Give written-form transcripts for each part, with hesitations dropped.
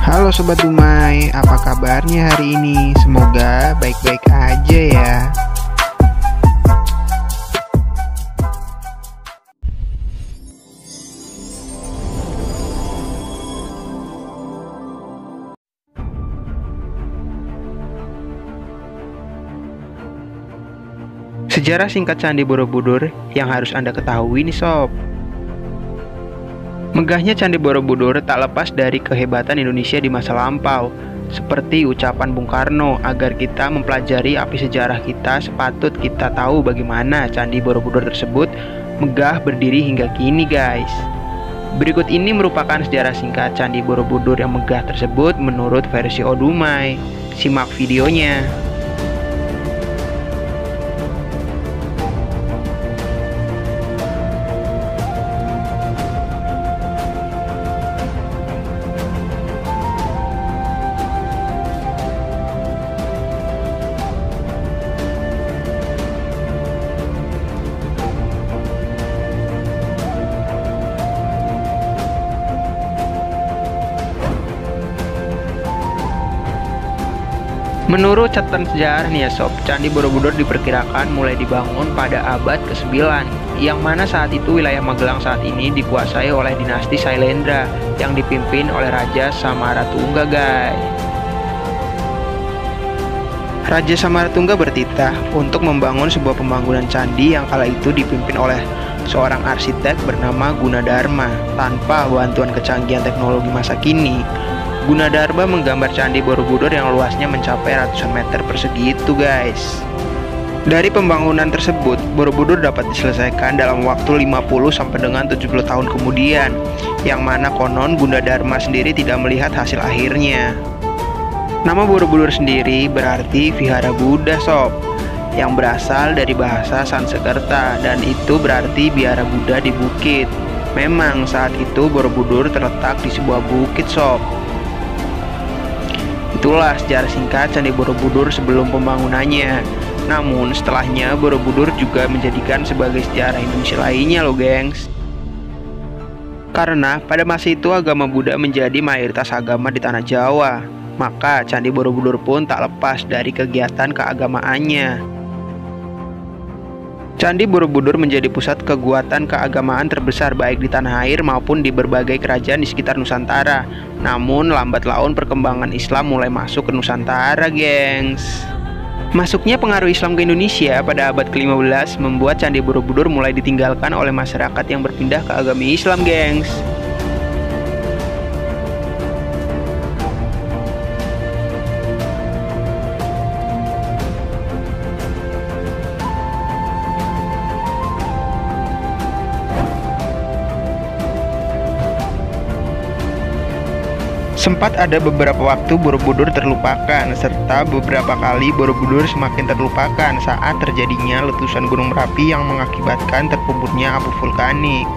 Halo Sobat Dumai, apa kabarnya hari ini? Semoga baik-baik aja ya. Sejarah singkat Candi Borobudur yang harus Anda ketahui nih sob. Megahnya Candi Borobudur tak lepas dari kehebatan Indonesia di masa lampau. Seperti ucapan Bung Karno, agar kita mempelajari api sejarah kita, sepatut kita tahu bagaimana Candi Borobudur tersebut megah berdiri hingga kini guys. Berikut ini merupakan sejarah singkat Candi Borobudur yang megah tersebut menurut versi Odumai. Simak videonya. Menurut catatan sejarah nih ya sob, Candi Borobudur diperkirakan mulai dibangun pada abad ke-9, yang mana saat itu wilayah Magelang saat ini dikuasai oleh dinasti Sailendra yang dipimpin oleh Raja Samaratungga guys. Raja Samaratungga bertitah untuk membangun sebuah pembangunan candi yang kala itu dipimpin oleh seorang arsitek bernama Gunadarma. Tanpa bantuan kecanggihan teknologi masa kini, Gunadarma menggambar Candi Borobudur yang luasnya mencapai ratusan meter persegi itu guys. Dari pembangunan tersebut, Borobudur dapat diselesaikan dalam waktu 50 sampai dengan 70 tahun kemudian, yang mana konon Gunadarma sendiri tidak melihat hasil akhirnya. Nama Borobudur sendiri berarti Vihara Buddha sob, yang berasal dari bahasa Sanskerta, dan itu berarti biara Buddha di bukit. Memang saat itu Borobudur terletak di sebuah bukit sob. Itulah sejarah singkat Candi Borobudur sebelum pembangunannya. Namun setelahnya Borobudur juga menjadikan sebagai sejarah Indonesia lainnya loh gengs. Karena pada masa itu agama Buddha menjadi mayoritas agama di tanah Jawa, maka Candi Borobudur pun tak lepas dari kegiatan keagamaannya. Candi Borobudur menjadi pusat kekuatan keagamaan terbesar baik di tanah air maupun di berbagai kerajaan di sekitar Nusantara. Namun lambat laun perkembangan Islam mulai masuk ke Nusantara gengs. Masuknya pengaruh Islam ke Indonesia pada abad ke-15 membuat Candi Borobudur mulai ditinggalkan oleh masyarakat yang berpindah ke agama Islam gengs. Sempat ada beberapa waktu Borobudur terlupakan, serta beberapa kali Borobudur semakin terlupakan saat terjadinya letusan Gunung Merapi yang mengakibatkan terkuburnya abu vulkanik.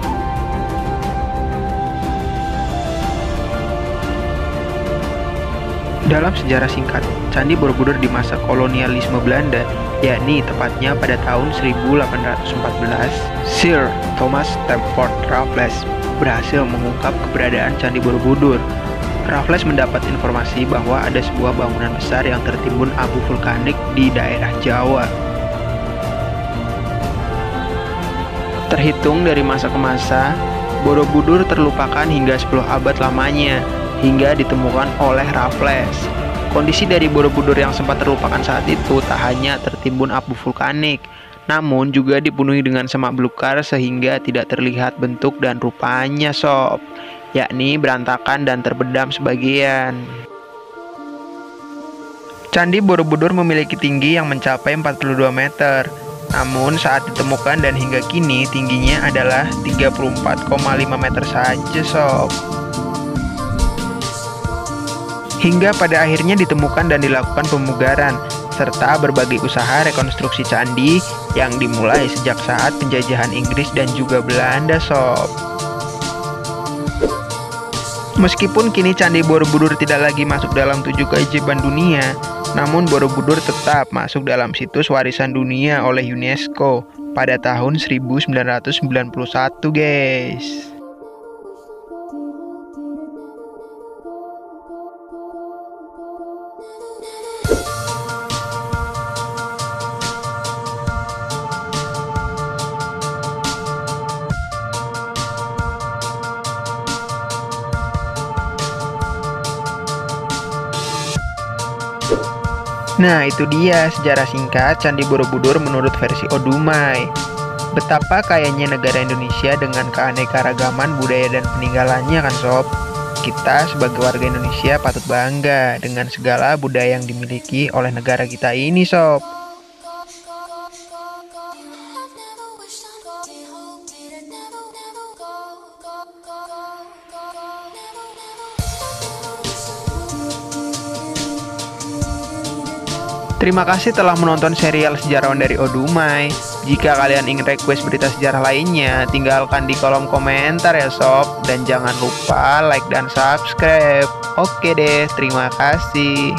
Dalam sejarah singkat, Candi Borobudur di masa kolonialisme Belanda, yakni tepatnya pada tahun 1814, Sir Thomas Stamford Raffles berhasil mengungkap keberadaan Candi Borobudur. Raffles mendapat informasi bahwa ada sebuah bangunan besar yang tertimbun abu vulkanik di daerah Jawa. Terhitung dari masa ke masa, Borobudur terlupakan hingga 10 abad lamanya, hingga ditemukan oleh Raffles. Kondisi dari Borobudur yang sempat terlupakan saat itu tak hanya tertimbun abu vulkanik, namun juga dipenuhi dengan semak belukar sehingga tidak terlihat bentuk dan rupanya sob, yakni berantakan dan terbedam sebagian. Candi Borobudur memiliki tinggi yang mencapai 42 meter. Namun saat ditemukan dan hingga kini tingginya adalah 34,5 meter saja sob. Hingga pada akhirnya ditemukan dan dilakukan pemugaran, serta berbagai usaha rekonstruksi candi yang dimulai sejak saat penjajahan Inggris dan juga Belanda sob. Meskipun kini Candi Borobudur tidak lagi masuk dalam 7 keajaiban dunia, namun Borobudur tetap masuk dalam situs warisan dunia oleh UNESCO pada tahun 1991 guys. Nah, itu dia sejarah singkat Candi Borobudur menurut versi Odumai. Betapa kayanya negara Indonesia dengan keanekaragaman budaya dan peninggalannya kan sob. Kita sebagai warga Indonesia patut bangga dengan segala budaya yang dimiliki oleh negara kita ini sob. Terima kasih telah menonton serial Sejarawan dari Odumai. Jika kalian ingin request berita sejarah lainnya, tinggalkan di kolom komentar ya sob. Dan jangan lupa like dan subscribe. Oke deh, terima kasih.